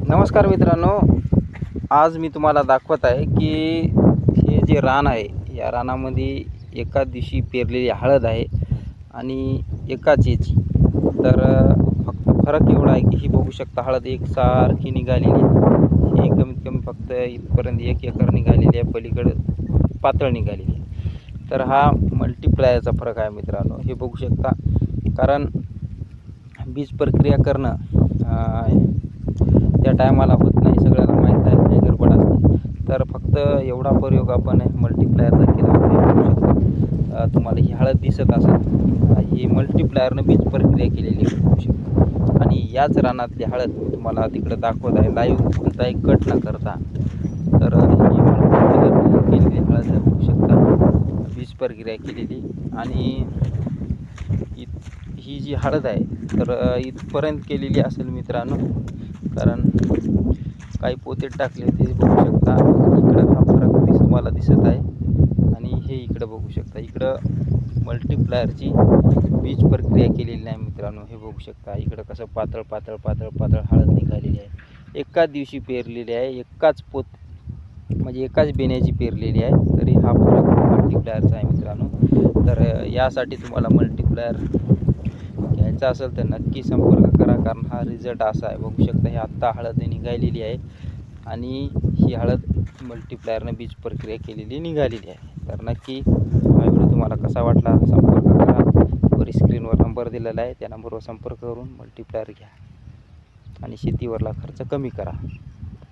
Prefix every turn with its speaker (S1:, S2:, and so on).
S1: नमस्कार मित्रांनो, आज मी तुम्हाला दाखवत आहे की हे जे रान आहे या रानामध्ये एका दिवशी पेरलेली हळद आहे आणि एकाच याची. तर फक्त फरक एवढा आहे की ही बघू शकता हळद एकसारखी निघालेली आहे. ही कमीत कमी फक्त इथपर्यंत 1 एकर निघालेली आहे, पलीकडे पातळ निघालेली आहे. तर हा मल्टीप्लायरचा फरक आहे मित्रांनो, हे बघू शकता. कारण बीज प्रक्रिया करणं त्या टायमाला होत नाही, सगळ्याला माहीत आहे, काही गडबड असते. तर फक्त एवढा प्रयोग आपण मल्टीप्लायरचा केला होता. बघू शकता तुम्हाला ही हळद दिसत असेल, ही मल्टीप्लायरनं बीज प्रक्रिया केलेली बघू शकता. आणि याच रानातली हळद तुम्हाला तिकडं दाखवत आहे लाईव्ह, कोणताही कट न करता. तर ही मल्टीप्लायरनं केलेली हळद बघू शकता, बीज प्रक्रिया केलेली. आणि ही जी हळद आहे तर इथपर्यंत केलेली असेल मित्रांनो, कारण काही पोते टाकले ते बघू शकता. इकडं हा फरक तुम्हाला दिसत आहे आणि हे इकडं बघू शकता. इकडं मल्टीप्लायरची बीज प्रक्रिया केलेली नाही मित्रांनो, हे बघू शकता. इकडं कसं पातळ पातळ पातळ पातळ हळद निघालेली आहे, एकाच दिवशी पेरलेली आहे, एकाच पोत म्हणजे एकाच बेण्याची पेरलेली आहे. तरी हा फरक मल्टीप्लायरचा आहे मित्रांनो. तर यासाठी तुम्हाला मल्टीप्लायर घ्यायचा असेल तर नक्की संपर्क करा, कारण हा रिझल्ट असा आहे. बघू शकता, ही आत्ता हळद निघालेली आहे आणि ही हळद मल्टीप्लायरनं बीज प्रक्रिया केलेली निघालेली आहे. तर नक्की हा व्हिडिओ तुम्हाला कसा वाटला संपर्क करा. वर स्क्रीनवर नंबर दिलेला आहे, त्या नंबरवर संपर्क करून मल्टीप्लायर घ्या आणि शेतीवरला खर्च कमी करा.